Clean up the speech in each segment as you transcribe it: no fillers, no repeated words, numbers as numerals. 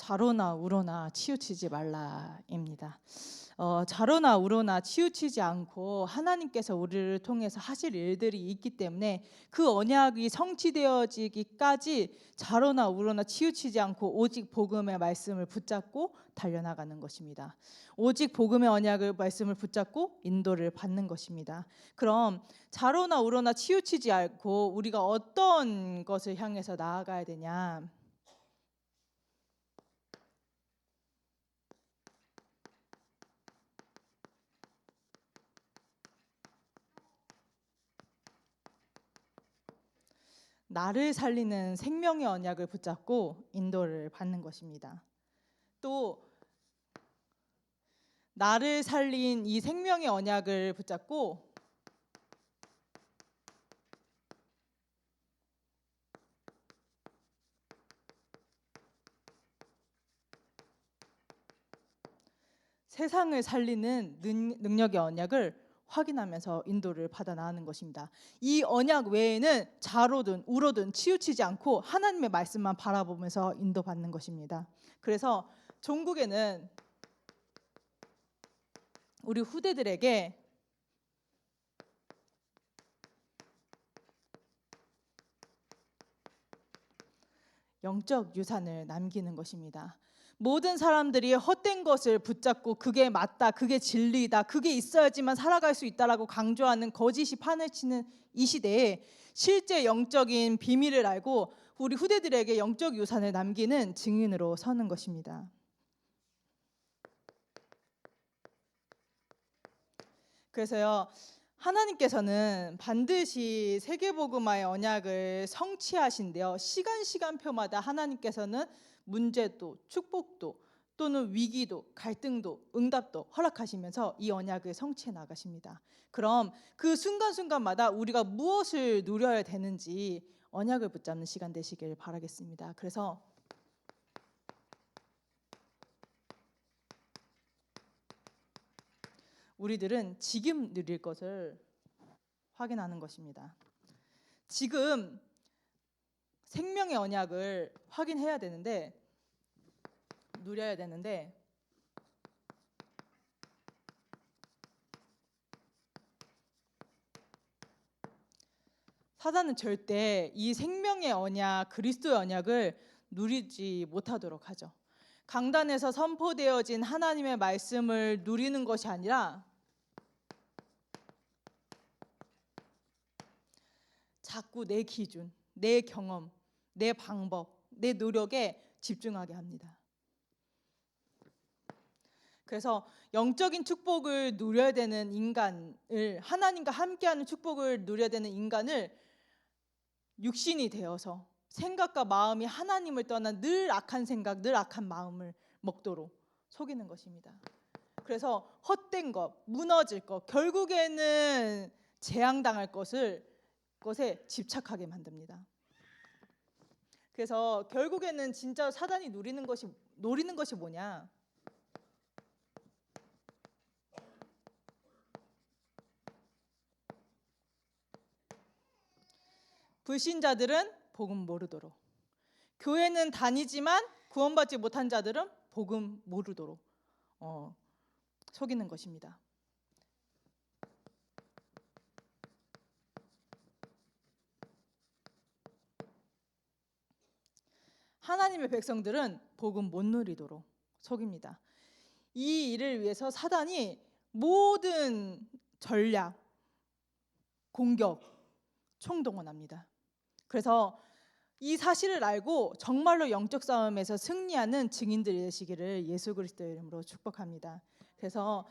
자로나 우로나 치우치지 말라입니다. 자로나 우로나 치우치지 않고 하나님께서 우리를 통해서 하실 일들이 있기 때문에 그 언약이 성취되어지기까지 자로나 우로나 치우치지 않고 오직 복음의 말씀을 붙잡고 달려나가는 것입니다. 오직 복음의 언약을 말씀을 붙잡고 인도를 받는 것입니다. 그럼 자로나 우로나 치우치지 않고 우리가 어떤 것을 향해서 나아가야 되냐? 나를 살리는 생명의 언약을 붙잡고 인도를 받는 것입니다. 또 나를 살린 이 생명의 언약을 붙잡고 세상을 살리는 능력의 언약을 확인하면서 인도를 받아 나가는 것입니다. 이 언약 외에는 자로든 우로든 치우치지 않고 하나님의 말씀만 바라보면서 인도받는 것입니다. 그래서 종국에는 우리 후대들에게 영적 유산을 남기는 것입니다. 모든 사람들이 헛된 것을 붙잡고 그게 맞다, 그게 진리다, 그게 있어야지만 살아갈 수 있다라고 강조하는 거짓이 판을 치는 이 시대에 실제 영적인 비밀을 알고 우리 후대들에게 영적 유산을 남기는 증인으로 서는 것입니다. 그래서요, 하나님께서는 반드시 세계복음화의 언약을 성취하신대요. 시간표마다 하나님께서는 문제도 축복도 또는 위기도 갈등도 응답도 허락하시면서 이 언약을 성취해 나가십니다. 그럼 그 순간순간마다 우리가 무엇을 누려야 되는지 언약을 붙잡는 시간 되시길 바라겠습니다. 그래서 우리들은 지금 누릴 것을 확인하는 것입니다. 지금 생명의 언약을 확인해야 되는데 누려야 되는데 사단은 절대 이 생명의 언약, 그리스도의 언약을 누리지 못하도록 하죠. 강단에서 선포되어진 하나님의 말씀을 누리는 것이 아니라 자꾸 내 기준, 내 경험, 내 방법, 내 노력에 집중하게 합니다. 그래서 영적인 축복을 누려야 되는 인간을, 하나님과 함께하는 축복을 누려야 되는 인간을 육신이 되어서 생각과 마음이 하나님을 떠난 늘 악한 생각, 늘 악한 마음을 먹도록 속이는 것입니다. 그래서 헛된 것, 무너질 것, 결국에는 재앙당할 것에 집착하게 만듭니다. 그래서 결국에는 진짜 사단이 노리는 것이 뭐냐? 불신자들은 복음 모르도록, 교회는 다니지만 구원받지 못한 자들은 복음 모르도록 속이는 것입니다. 하나님의 백성들은 복음 못 누리도록 속입니다. 이 일을 위해서 사단이 모든 전략, 공격, 총동원합니다. 그래서 이 사실을 알고 정말로 영적 싸움에서 승리하는 증인들이 되시기를 예수 그리스도의 이름으로 축복합니다. 그래서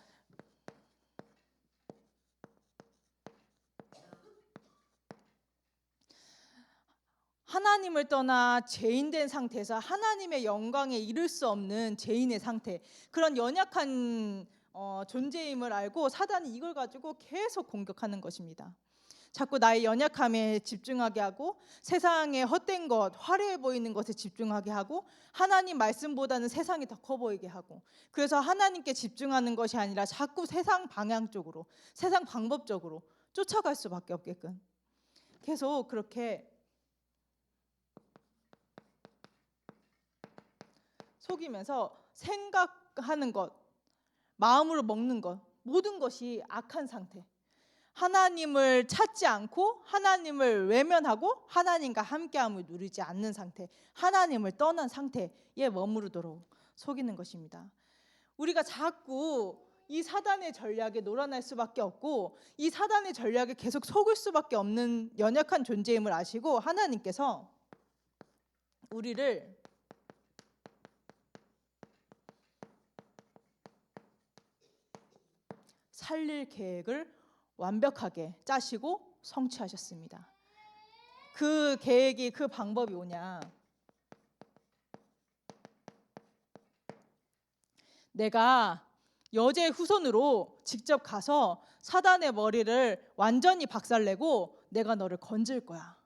하나님을 떠나 죄인된 상태에서 하나님의 영광에 이를 수 없는 죄인의 상태, 그런 연약한 존재임을 알고 사단이 이걸 가지고 계속 공격하는 것입니다. 자꾸 나의 연약함에 집중하게 하고 세상의 헛된 것, 화려해 보이는 것에 집중하게 하고 하나님 말씀보다는 세상이 더 커 보이게 하고, 그래서 하나님께 집중하는 것이 아니라 자꾸 세상 방향 쪽으로, 세상 방법적으로 쫓아갈 수밖에 없게끔 계속 그렇게 속이면서 생각하는 것, 마음으로 먹는 것, 모든 것이 악한 상태. 하나님을 찾지 않고 하나님을 외면하고 하나님과 함께함을 누리지 않는 상태, 하나님을 떠난 상태에 머무르도록 속이는 것입니다. 우리가 자꾸 이 사단의 전략에 놀아날 수밖에 없고 이 사단의 전략에 계속 속을 수밖에 없는 연약한 존재임을 아시고 하나님께서 우리를 살릴 계획을 완벽하게 짜시고 성취하셨습니다. 그 계획이, 그 방법이 뭐냐? 내가 여자의 후손으로 직접 가서 사단의 머리를 완전히 박살내고 내가 너를 건질 거야.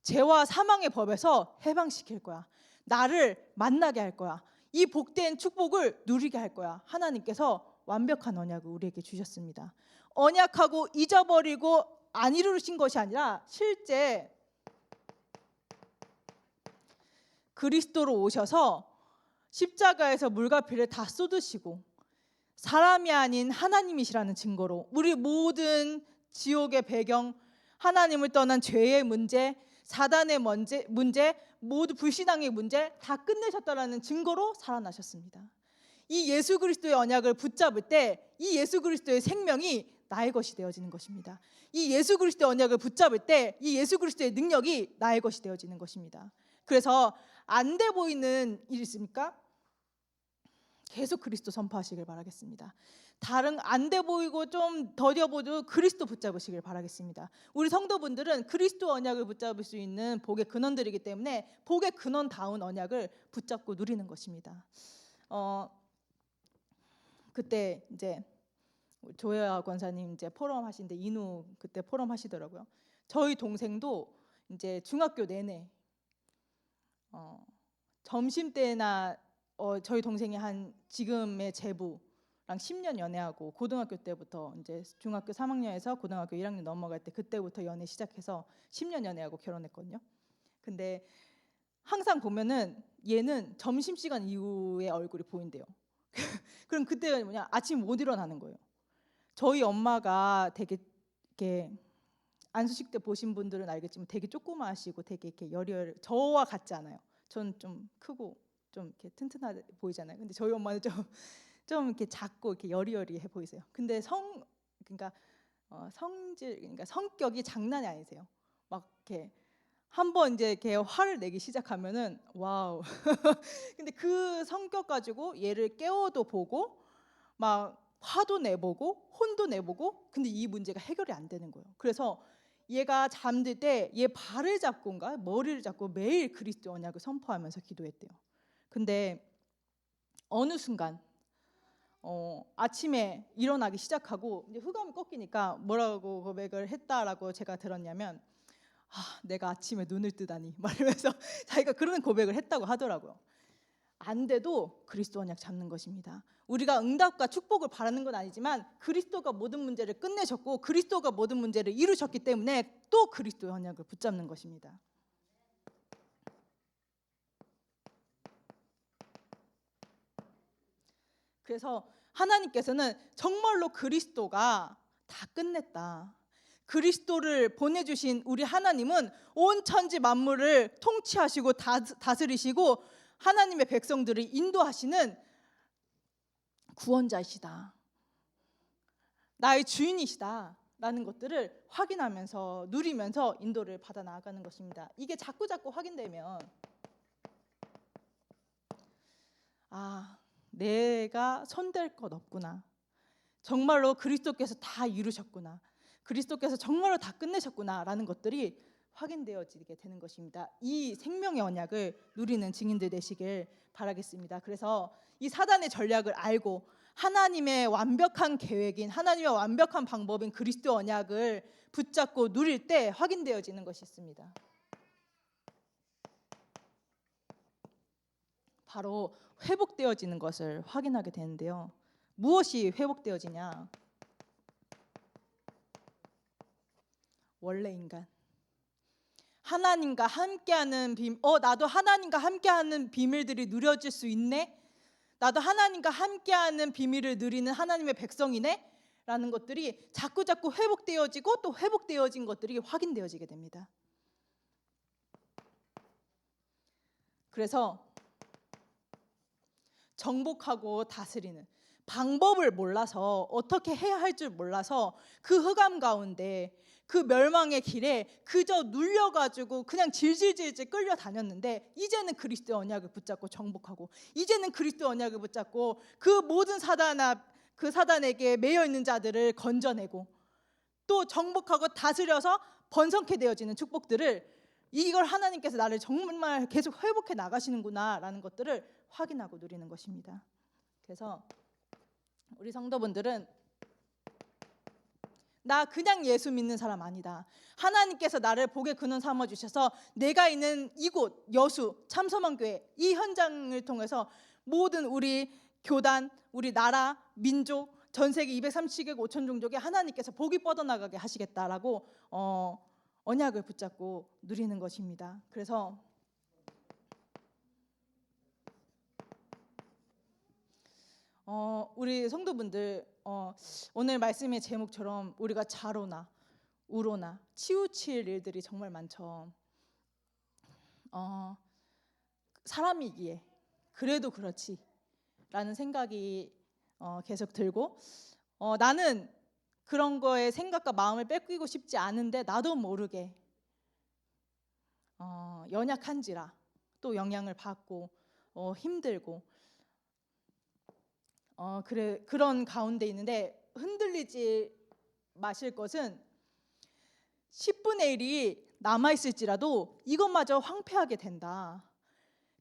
죄와 사망의 법에서 해방시킬 거야. 나를 만나게 할 거야. 이 복된 축복을 누리게 할 거야. 하나님께서 완벽한 언약을 우리에게 주셨습니다. 언약하고 잊어버리고 안 이루신 것이 아니라 실제 그리스도로 오셔서 십자가에서 물과 피를 다 쏟으시고 사람이 아닌 하나님이시라는 증거로 우리 모든 지옥의 배경, 하나님을 떠난 죄의 문제, 사단의 문제, 모두 불신앙의 문제 다 끝내셨다라는 증거로 살아나셨습니다. 이 예수 그리스도의 언약을 붙잡을 때 이 예수 그리스도의 생명이 나의 것이 되어지는 것입니다. 이 예수 그리스도의 언약을 붙잡을 때 이 예수 그리스도의 능력이 나의 것이 되어지는 것입니다. 그래서 안 돼 보이는 일 있습니까? 계속 그리스도 선포하시길 바라겠습니다. 다른 안 돼 보이고 좀 더뎌 보도 그리스도 붙잡으시길 바라겠습니다. 우리 성도분들은 그리스도 언약을 붙잡을 수 있는 복의 근원들이기 때문에 복의 근원다운 언약을 붙잡고 누리는 것입니다. 그때 이제 조혜아 권사님 이제 포럼 하신데 인후 그때 포럼 하시더라고요. 저희 동생도 이제 중학교 내내 점심 때나 저희 동생이 한 지금의 제부랑 10년 연애하고 고등학교 때부터 이제 중학교 3학년에서 고등학교 1학년 넘어갈 때 그때부터 연애 시작해서 10년 연애하고 결혼했거든요. 근데 항상 보면은 얘는 점심시간 이후에 얼굴이 보인대요. 그럼 그때가 뭐냐? 아침 못 일어나는 거예요. 저희 엄마가 되게 이렇게 안수식 때 보신 분들은 알겠지만 되게 조그마하시고 되게 이렇게 여리여리, 저와 같지 않아요. 전 좀 크고 좀 이렇게 튼튼하게 보이잖아요. 근데 저희 엄마는 좀 이렇게 작고 이렇게 여리여리해 보이세요. 근데 그러니까 성질, 그러니까 성격이 장난이 아니세요. 막 이렇게 한번 이제 이렇게 화를 내기 시작하면은 와우. 근데 그 성격 가지고 얘를 깨워도 보고 막 화도 내보고 혼도 내보고 근데 이 문제가 해결이 안 되는 거예요. 그래서 얘가 잠들 때 얘 발을 잡고인가 머리를 잡고 매일 그리스도 언약을 선포하면서 기도했대요. 근데 어느 순간 아침에 일어나기 시작하고 이제 흑암이 꺾이니까 뭐라고 고백을 했다라고 제가 들었냐면 내가 아침에 눈을 뜨다니 말하면서 자기가 그런 고백을 했다고 하더라고요. 안 돼도 그리스도 언약 잡는 것입니다. 우리가 응답과 축복을 바라는 건 아니지만 그리스도가 모든 문제를 끝내셨고 그리스도가 모든 문제를 이루셨기 때문에 또 그리스도의 언약을 붙잡는 것입니다. 그래서 하나님께서는 정말로 그리스도가 다 끝냈다. 그리스도를 보내주신 우리 하나님은 온 천지 만물을 통치하시고 다스리시고 하나님의 백성들을 인도하시는 구원자이시다. 나의 주인이시다. 라는 것들을 확인하면서 누리면서 인도를 받아 나아가는 것입니다. 이게 자꾸 확인되면 내가 손댈 것 없구나. 정말로 그리스도께서 다 이루셨구나. 그리스도께서 정말로 다 끝내셨구나 라는 것들이 확인되어지게 되는 것입니다. 이 생명의 언약을 누리는 증인들 되시길 바라겠습니다. 그래서 이 사단의 전략을 알고 하나님의 완벽한 계획인 하나님의 완벽한 방법인 그리스도 언약을 붙잡고 누릴 때 확인되어지는 것이 있습니다. 바로 회복되어지는 것을 확인하게 되는데요. 무엇이 회복되어지냐? 원래 인간. 하나님과 함께하는 나도 하나님과 함께하는 비밀들이 누려질 수 있네. 나도 하나님과 함께하는 비밀을 누리는 하나님의 백성이네. 라는 것들이 자꾸 회복되어지고 또 회복되어진 것들이 확인되어지게 됩니다. 그래서 정복하고 다스리는 방법을 몰라서, 어떻게 해야 할 줄 몰라서 그 흑암 가운데, 그 멸망의 길에 그저 눌려가지고 그냥 질질질질 끌려다녔는데, 이제는 그리스도의 언약을 붙잡고 정복하고, 이제는 그리스도의 언약을 붙잡고 그 모든 그 사단에게 매여 있는 자들을 건져내고 또 정복하고 다스려서 번성케 되어지는 축복들을, 이걸 하나님께서 나를 정말 계속 회복해 나가시는구나 라는 것들을 확인하고 누리는 것입니다. 그래서 우리 성도분들은 나 그냥 예수 믿는 사람 아니다. 하나님께서 나를 복의 근원 삼아 주셔서 내가 있는 이곳 여수 참소망교회 이 현장을 통해서 모든 우리 교단, 우리 나라, 민족, 전 세계 230개국 5천 종족에 하나님께서 복이 뻗어나가게 하시겠다라고 언약을 붙잡고 누리는 것입니다. 그래서 우리 성도분들, 오늘 말씀의 제목처럼 우리가 자로나 우로나 치우칠 일들이 정말 많죠. 사람이기에 그래도 그렇지 라는 생각이 계속 들고, 나는 그런 거에 생각과 마음을 뺏기고 싶지 않은데 나도 모르게 연약한지라 또 영향을 받고 힘들고 그런 가운데 있는데, 흔들리지 마실 것은 10분의 1이 남아있을지라도 이것마저 황폐하게 된다.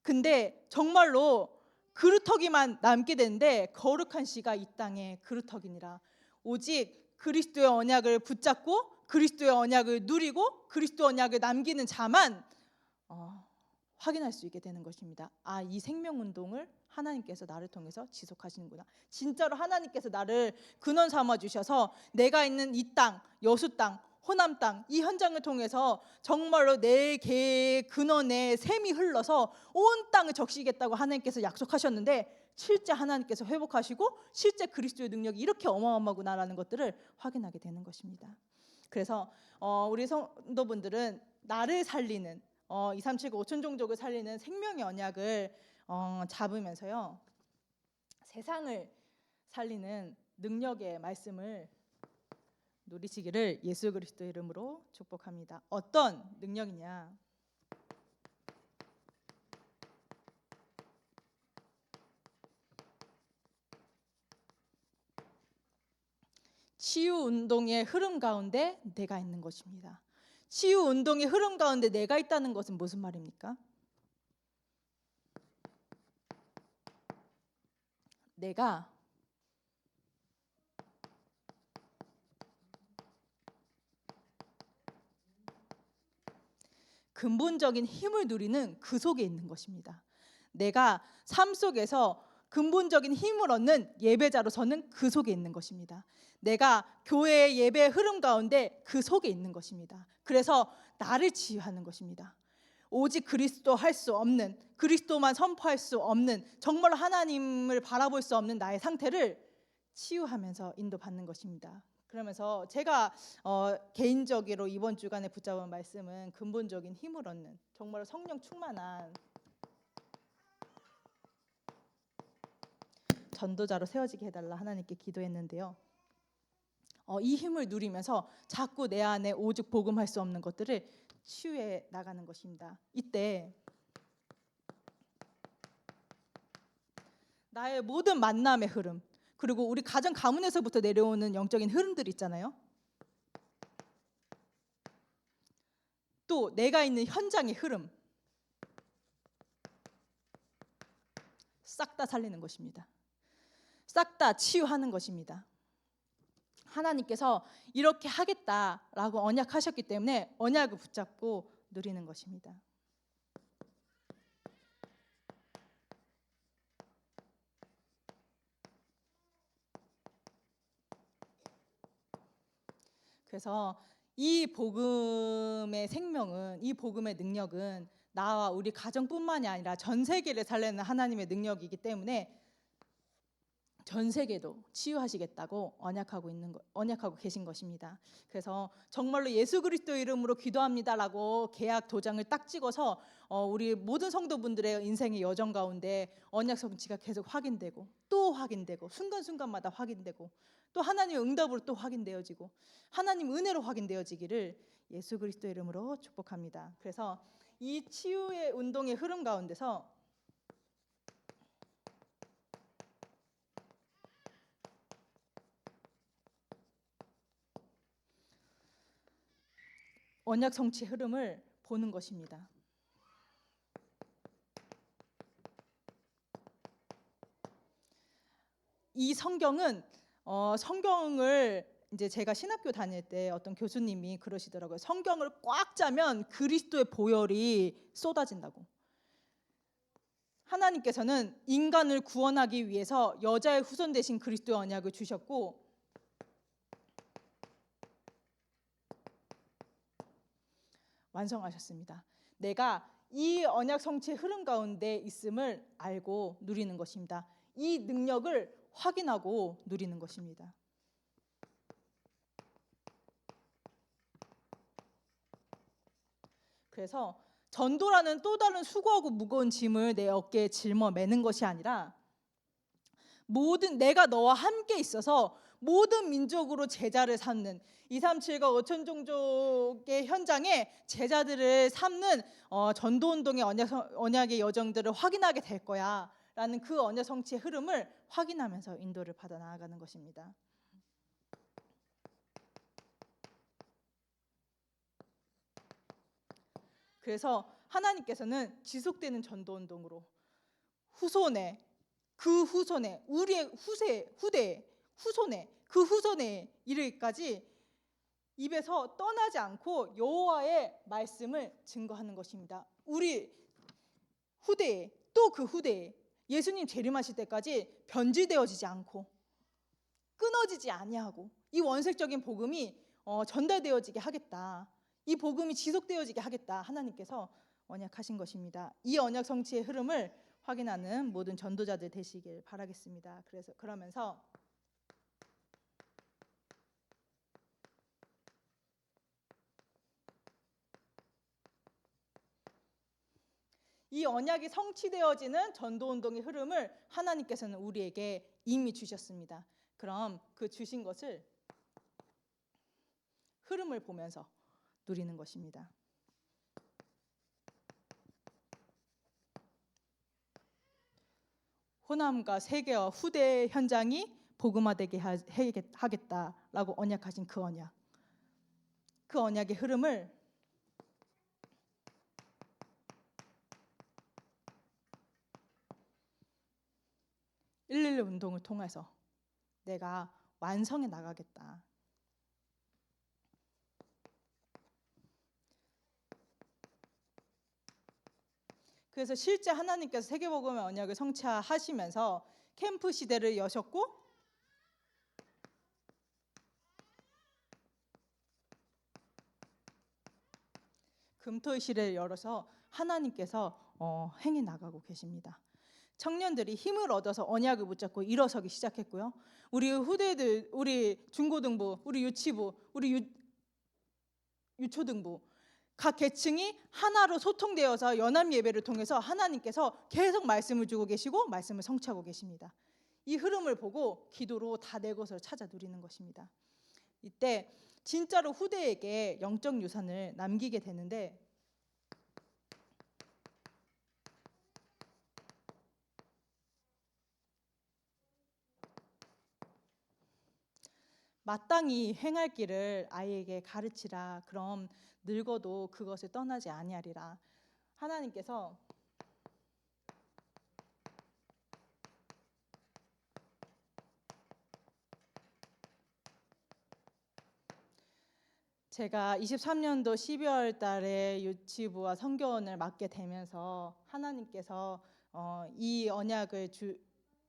근데 정말로 그루터기만 남게 되는데 거룩한 씨가 이 땅에 그루터기니라. 오직 그리스도의 언약을 붙잡고 그리스도의 언약을 누리고 그리스도 언약을 남기는 자만 확인할 수 있게 되는 것입니다. 이 생명운동을 하나님께서 나를 통해서 지속하시는구나. 진짜로 하나님께서 나를 근원 삼아 주셔서 내가 있는 이 땅, 여수 땅, 호남 땅, 이 현장을 통해서 정말로 내 계의 근원에 샘이 흘러서 온 땅을 적시겠다고 하나님께서 약속하셨는데, 실제 하나님께서 회복하시고 실제 그리스도의 능력이 이렇게 어마어마하구나라는 것들을 확인하게 되는 것입니다. 그래서 우리 성도분들은 나를 살리는 237구 5천 종족을 살리는 생명의 언약을 잡으면서요, 세상을 살리는 능력의 말씀을 누리시기를 예수 그리스도의 이름으로 축복합니다. 어떤 능력이냐? 치유 운동의 흐름 가운데 내가 있는 것입니다. 치유 운동의 흐름 가운데 내가 있다는 것은 무슨 말입니까? 내가 근본적인 힘을 누리는 그 속에 있는 것입니다. 내가 삶 속에서 근본적인 힘을 얻는 예배자로 서는 그 속에 있는 것입니다. 내가 교회의 예배의 흐름 가운데 그 속에 있는 것입니다. 그래서 나를 치유하는 것입니다. 오직 그리스도 할 수 없는, 그리스도만 선포할 수 없는, 정말로 하나님을 바라볼 수 없는 나의 상태를 치유하면서 인도받는 것입니다. 그러면서 제가 개인적으로 이번 주간에 붙잡은 말씀은 근본적인 힘을 얻는, 정말 성령 충만한 전도자로 세워지게 해달라 하나님께 기도했는데요. 이 힘을 누리면서 자꾸 내 안에 오직 복음할 수 없는 것들을 치유해 나가는 것입니다. 이때 나의 모든 만남의 흐름, 그리고 우리 가정 가문에서부터 내려오는 영적인 흐름들 있잖아요. 또 내가 있는 현장의 흐름 싹 다 살리는 것입니다. 싹 다 치유하는 것입니다. 하나님께서 이렇게 하겠다라고 언약하셨기 때문에 언약을 붙잡고 누리는 것입니다. 그래서 이 복음의 생명은, 이 복음의 능력은 나와 우리 가정뿐만이 아니라 전 세계를 살리는 하나님의 능력이기 때문에 전 세계도 치유하시겠다고 언약하고 계신 것입니다. 그래서 정말로 예수 그리스도 이름으로 기도합니다라고 계약 도장을 딱 찍어서 우리 모든 성도분들의 인생의 여정 가운데 언약 성취가 계속 확인되고 또 확인되고 순간순간마다 확인되고 또 하나님의 응답으로 또 확인되어지고 하나님 은혜로 확인되어지기를 예수 그리스도 이름으로 축복합니다. 그래서 이 치유의 운동의 흐름 가운데서 언약 성취 흐름을 보는 것입니다. 이 성경은 성경을 이제 제가 신학교 다닐 때 어떤 교수님이 그러시더라고요. 성경을 꽉 짜면 그리스도의 보혈이 쏟아진다고. 하나님께서는 인간을 구원하기 위해서 여자의 후손 되신 그리스도의 언약을 주셨고 완성하셨습니다. 내가 이 언약 성취의 흐름 가운데 있음을 알고 누리는 것입니다. 이 능력을 확인하고 누리는 것입니다. 그래서 전도라는 또 다른 수고하고 무거운 짐을 내 어깨에 짊어 매는 것이 아니라 내가 너와 함께 있어서 모든 민족으로 제자를 삼는 237과 5천 종족의 현장에 제자들을 삼는 전도운동의 언약의 여정들을 확인하게 될 거야 라는 그 언약 성취의 흐름을 확인하면서 인도를 받아 나아가는 것입니다. 그래서 하나님께서는 지속되는 전도운동으로 그 후손에 우리의 후손에 그 후손에 이르기까지 입에서 떠나지 않고 여호와의 말씀을 증거하는 것입니다. 우리 후대에 또 그 후대에 예수님 재림하실 때까지 변질되어지지 않고 끊어지지 아니하고 이 원색적인 복음이 전달되어지게 하겠다. 이 복음이 지속되어지게 하겠다. 하나님께서 언약하신 것입니다. 이 언약 성취의 흐름을 확인하는 모든 전도자들 되시길 바라겠습니다. 그러면서 이 언약이 성취되어지는 전도운동의 흐름을 하나님께서는 우리에게 이미 주셨습니다. 그럼 그 주신 것을 흐름을 보면서 누리는 것입니다. 호남과 세계와 후대 현장이 복음화되게 하겠다라고 언약하신 그 언약의 흐름을 일111 운동을 통해서 내가 완성해 나가겠다. 그래서 실제 하나님께서 세계복음의 언약을 성취하시면서 캠프 시대를 여셨고 금토의 시대를 열어서 하나님께서 행해 나가고 계십니다. 청년들이 힘을 얻어서 언약을 붙잡고 일어서기 시작했고요. 우리 후대들, 우리 중고등부, 우리 유치부, 우리 유초등부 각 계층이 하나로 소통되어서 연합 예배를 통해서 하나님께서 계속 말씀을 주고 계시고 말씀을 성취하고 계십니다. 이 흐름을 보고 기도로 다 내 것을 찾아 누리는 것입니다. 이때 진짜로 후대에게 영적 유산을 남기게 되는데 마땅히 행할 길을 아이에게 가르치라. 그럼 늙어도 그것을 떠나지 아니하리라. 하나님께서 제가 23년도 12월 달에 유치부와 성교원을 맡게 되면서 하나님께서 이 언약을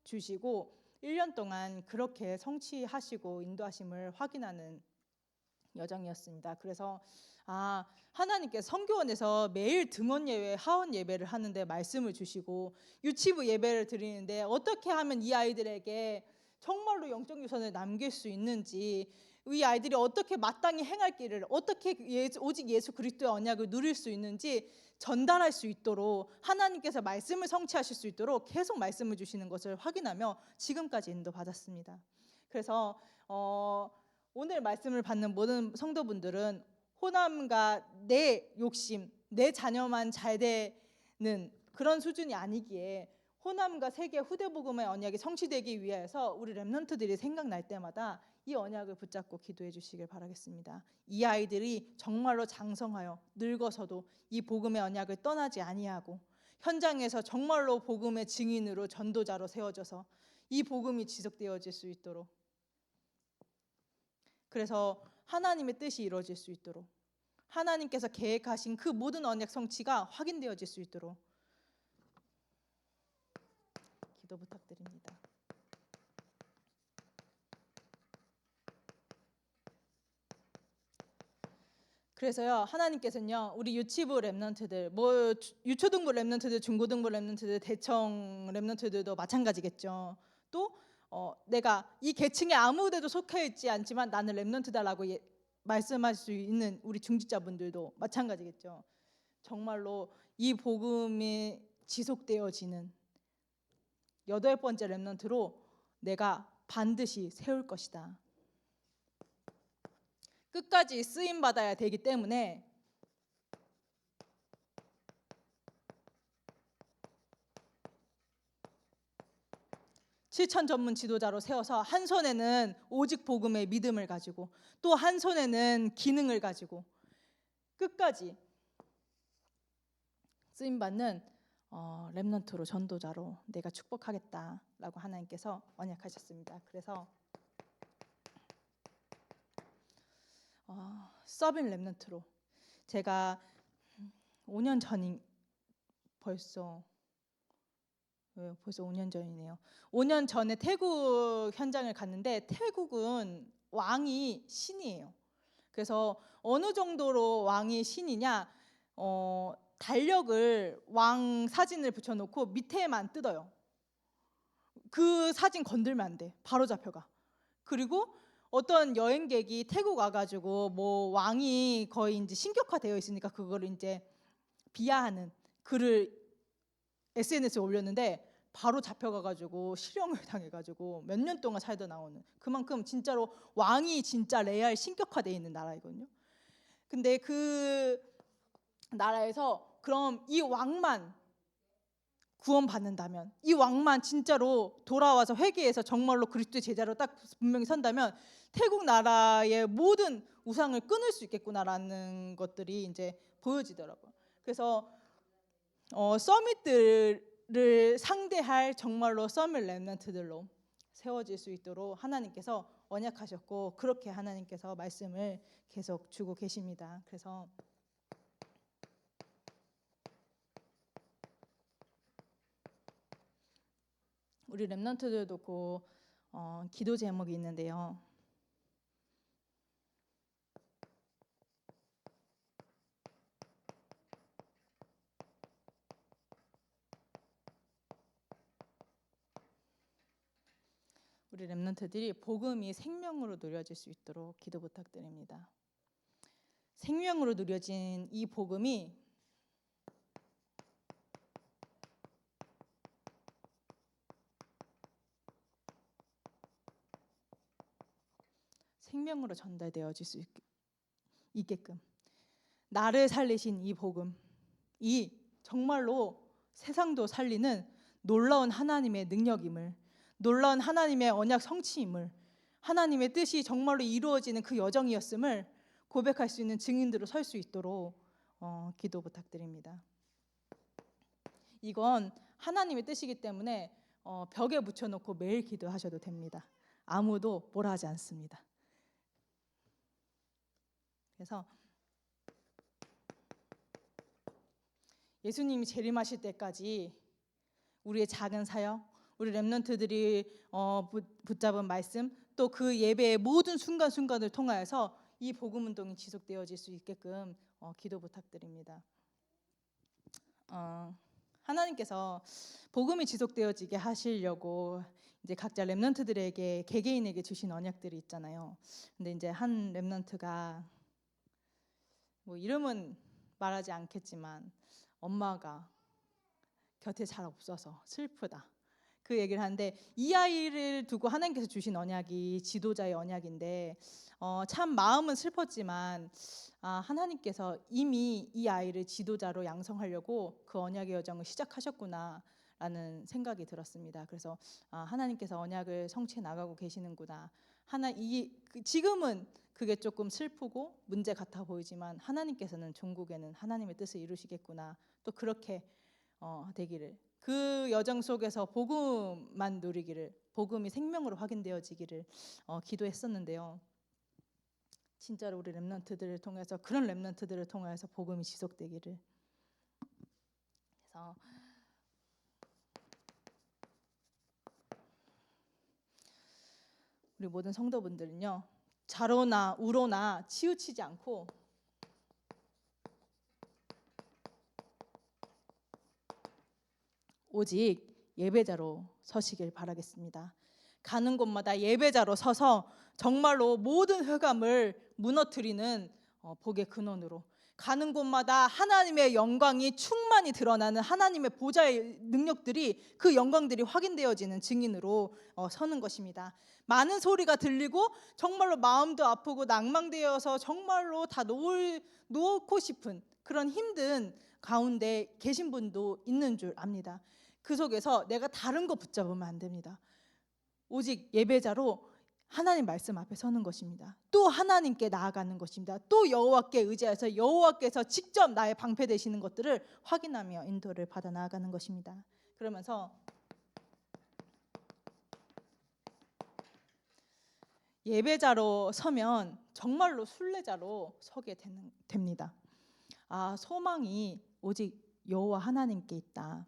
주시고 1년 동안 그렇게 성취하시고 인도하심을 확인하는 여정이었습니다. 그래서 하나님께서 성교원에서 매일 등원 예배, 하원 예배를 하는데 말씀을 주시고 유치부 예배를 드리는데 어떻게 하면 이 아이들에게 정말로 영적 유산을 남길 수 있는지, 이 아이들이 어떻게 마땅히 행할 길을, 어떻게 오직 예수 그리스도의 언약을 누릴 수 있는지 전달할 수 있도록 하나님께서 말씀을 성취하실 수 있도록 계속 말씀을 주시는 것을 확인하며 지금까지 인도받았습니다. 그래서 오늘 말씀을 받는 모든 성도분들은 호남과 내 욕심, 내 자녀만 잘 되는 그런 수준이 아니기에 호남과 세계 후대 복음의 언약이 성취되기 위해서 우리 렘넌트들이 생각날 때마다 이 언약을 붙잡고 기도해 주시길 바라겠습니다. 이 아이들이 정말로 장성하여 늙어서도 이 복음의 언약을 떠나지 아니하고 현장에서 정말로 복음의 증인으로 전도자로 세워져서 이 복음이 지속되어질 수 있도록, 그래서 하나님의 뜻이 이루어질 수 있도록, 하나님께서 계획하신 그 모든 언약 성취가 확인되어질 수 있도록 기도 부탁드립니다. 그래서요, 하나님께서는요, 우리 유치부 렘넌트들, 유초등부 렘넌트들, 중고등부 렘넌트들, 대청 렘넌트들도 마찬가지겠죠. 또 내가 이 계층에 아무데도 속해 있지 않지만 나는 렘넌트다라고 말씀할 수 있는 우리 중직자분들도 마찬가지겠죠. 정말로 이 복음이 지속되어지는 8번째 렘넌트로 내가 반드시 세울 것이다. 끝까지 쓰임 받아야 되기 때문에 실천 전문 지도자로 세워서 한 손에는 오직 복음의 믿음을 가지고 또 한 손에는 기능을 가지고 끝까지 쓰임 받는 렘넌트로, 전도자로 내가 축복하겠다라고 하나님께서 언약하셨습니다. 그래서 서빙 렘넌트로 제가 5년 전인 벌써 5년 전이네요. 5년 전에 태국 현장을 갔는데 태국은 왕이 신이에요. 그래서 어느 정도로 왕이 신이냐, 달력을 왕 사진을 붙여놓고 밑에만 뜯어요. 그 사진 건들면 안 돼. 바로 잡혀가. 그리고 어떤 여행객이 태국 와가지고 뭐 왕이 거의 이제 신격화되어 있으니까 그거를 이제 비하하는 글을 SNS에 올렸는데 바로 잡혀가가지고 실형을 당해가지고 몇 년 동안 살다 나오는, 그만큼 진짜로 왕이 진짜 레알 신격화되어 있는 나라이거든요. 근데 그 나라에서 그럼 이 왕만 구원받는다면, 이 왕만 진짜로 돌아와서 회개해서 정말로 그리스도의 제자로 딱 분명히 선다면 태국 나라의 모든 우상을 끊을 수 있겠구나라는 것들이 이제 보여지더라고요. 그래서 서밋들을 상대할 정말로 서밋 렘넌트들로 세워질 수 있도록 하나님께서 언약하셨고 그렇게 하나님께서 말씀을 계속 주고 계십니다. 그래서 우리 렘넌트들도 그 기도 제목이 있는데요. 우리 렘넌트들이 복음이 생명으로 누려질 수 있도록 기도 부탁드립니다. 생명으로 누려진 이 복음이 생명으로 전달되어질 수 있게끔 나를 살리신 이 복음, 이 정말로 세상도 살리는 놀라운 하나님의 능력임을, 놀라운 하나님의 언약 성취임을, 하나님의 뜻이 정말로 이루어지는 그 여정이었음을 고백할 수 있는 증인들로 설 수 있도록 기도 부탁드립니다. 이건 하나님의 뜻이기 때문에 벽에 붙여놓고 매일 기도하셔도 됩니다. 아무도 뭐라 하지 않습니다. 그래서 예수님이 재림하실 때까지 우리의 작은 사역, 우리 렘넌트들이 붙잡은 말씀, 또 그 예배의 모든 순간순간을 통하여서 이 복음 운동이 지속되어질 수 있게끔 기도 부탁드립니다. 하나님께서 복음이 지속되어지게 하시려고 이제 각자 렘넌트들에게 개개인에게 주신 언약들이 있잖아요. 근데 이제 한 렘넌트가 뭐 이름은 말하지 않겠지만 엄마가 곁에 잘 없어서 슬프다. 그 얘기를 하는데 이 아이를 두고 하나님께서 주신 언약이 지도자의 언약인데 참 마음은 슬펐지만 하나님께서 이미 이 아이를 지도자로 양성하려고 그 언약의 여정을 시작하셨구나라는 생각이 들었습니다. 그래서 하나님께서 언약을 성취해 나가고 계시는구나. 지금은 그게 조금 슬프고 문제 같아 보이지만 하나님께서는 종국에는 하나님의 뜻을 이루시겠구나. 또 그렇게 되기를, 그 여정 속에서 복음만 누리기를, 복음이 생명으로 확인되어지기를 기도했었는데요. 진짜로 우리 렘넌트들을 통해서, 그런 렘넌트들을 통해서 복음이 지속되기를. 그래서 우리 모든 성도분들은요, 좌로나 우로나 치우치지 않고 오직 예배자로 서시길 바라겠습니다. 가는 곳마다 예배자로 서서 정말로 모든 흑암을 무너뜨리는 복의 근원으로, 가는 곳마다 하나님의 영광이 충만히 드러나는 하나님의 보좌의 능력들이, 그 영광들이 확인되어지는 증인으로 서는 것입니다. 많은 소리가 들리고 정말로 마음도 아프고 낭망되어서 정말로 다 놓고 싶은 그런 힘든 가운데 계신 분도 있는 줄 압니다. 그 속에서 내가 다른 거 붙잡으면 안 됩니다. 오직 예배자로 하나님 말씀 앞에 서는 것입니다. 또 하나님께 나아가는 것입니다. 또 여호와께 의지해서 여호와께서 직접 나의 방패 되시는 것들을 확인하며 인도를 받아 나아가는 것입니다. 그러면서 예배자로 서면 정말로 순례자로 서게 됩니다. 소망이 오직 여호와 하나님께 있다.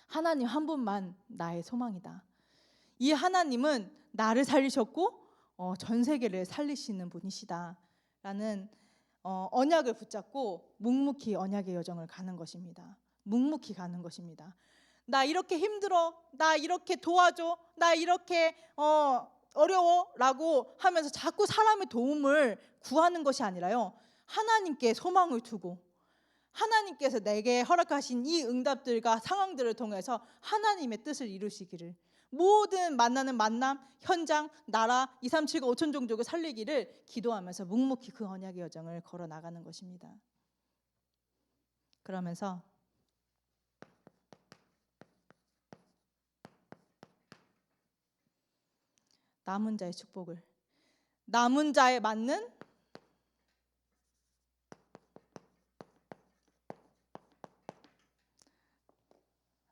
하나님 한 분만 나의 소망이다. 이 하나님은 나를 살리셨고 전 세계를 살리시는 분이시다 라는 언약을 붙잡고 묵묵히 언약의 여정을 가는 것입니다. 묵묵히 가는 것입니다. 나 이렇게 힘들어, 나 이렇게 도와줘, 나 이렇게 어려워 라고 하면서 자꾸 사람의 도움을 구하는 것이 아니라요, 하나님께 소망을 두고 하나님께서 내게 허락하신 이 응답들과 상황들을 통해서 하나님의 뜻을 이루시기를, 모든 만나는 만남, 현장, 나라, 2, 3, 7, 5천 종족을 살리기를 기도하면서 묵묵히 그 언약의 여정을 걸어 나가는 것입니다. 그러면서 남은 자의 축복을, 남은 자에 맞는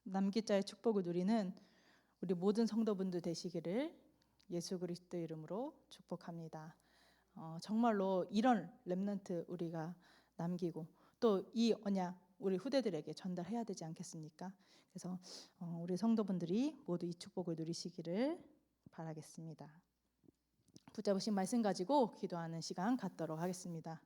남기 자의 축복을 누리는 우리 모든 성도분들 되시기를 예수 그리스도 이름으로 축복합니다. 정말로 이런 렘넌트 우리가 남기고 또 이 언약 우리 후대들에게 전달해야 되지 않겠습니까? 그래서 우리 성도분들이 모두 이 축복을 누리시기를 바라겠습니다. 붙잡으신 말씀 가지고 기도하는 시간 갖도록 하겠습니다.